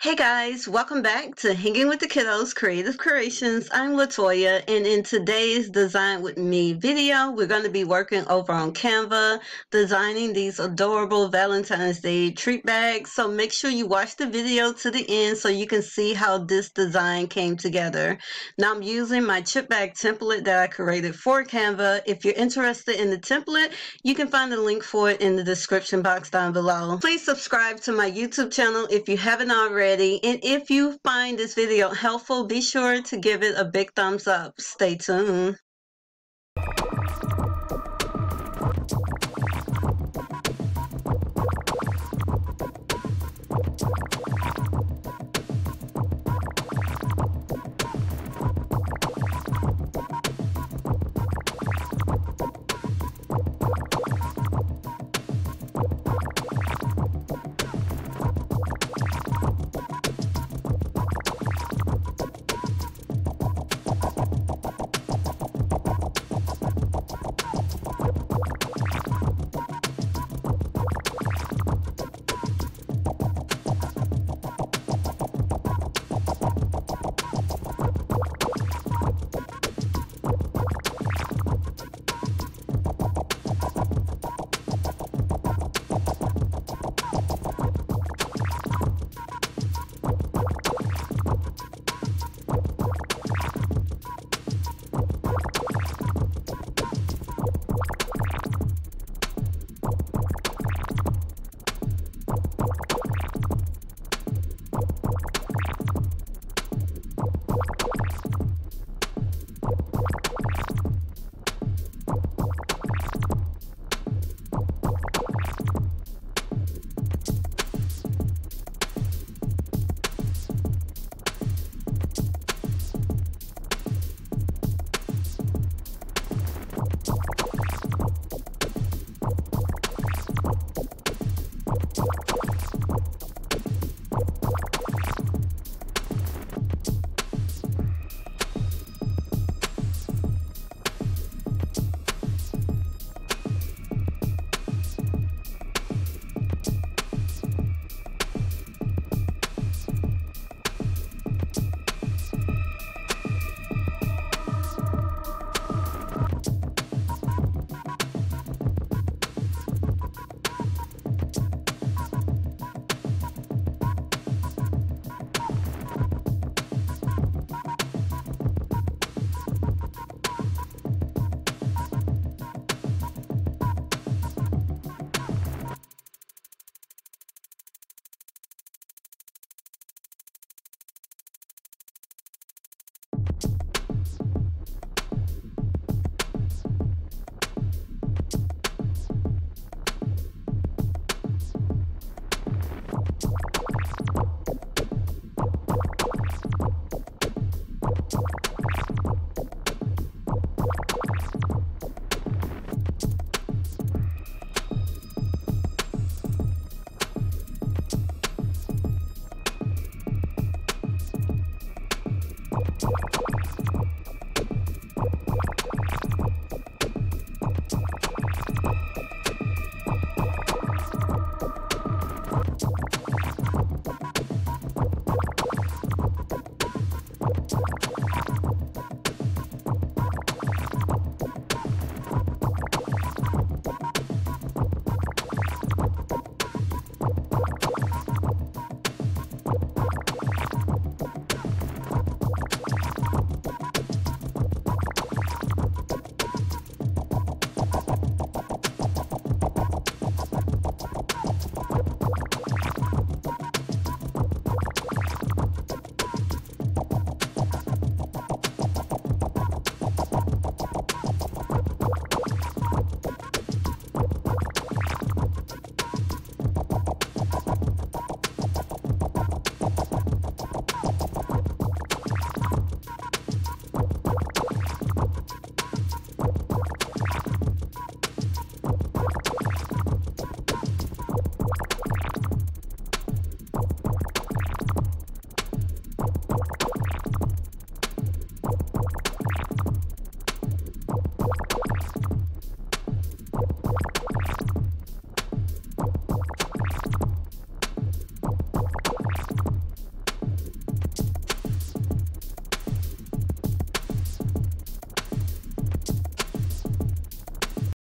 Hey guys, welcome back to Hanging with the Kiddos Creative Creations. I'm Latoya, and in today's Design With Me video, we're going to be working over on Canva, designing these adorable Valentine's Day treat bags. So make sure you watch the video to the end so you can see how this design came together. Now I'm using my chip bag template that I created for Canva. If you're interested in the template, you can find the link for it in the description box down below. Please subscribe to my YouTube channel if you haven't already. And if you find this video helpful, be sure to give it a big thumbs up. Stay tuned.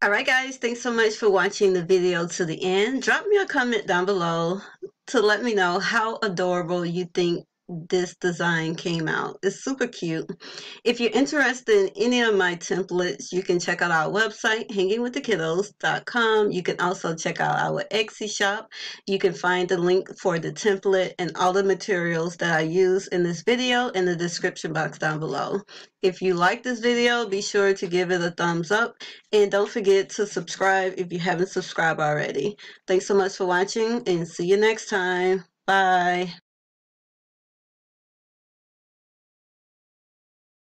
All right, guys, thanks so much for watching the video to the end. Drop me a comment down below to let me know how adorable you think this design came out. It's super cute. If you're interested in any of my templates, you can check out our website, hangingwiththekiddos.com. You can also check out our Etsy shop. You can find the link for the template and all the materials that I use in this video in the description box down below. If you like this video, be sure to give it a thumbs up and don't forget to subscribe if you haven't subscribed already. Thanks so much for watching and see you next time. Bye.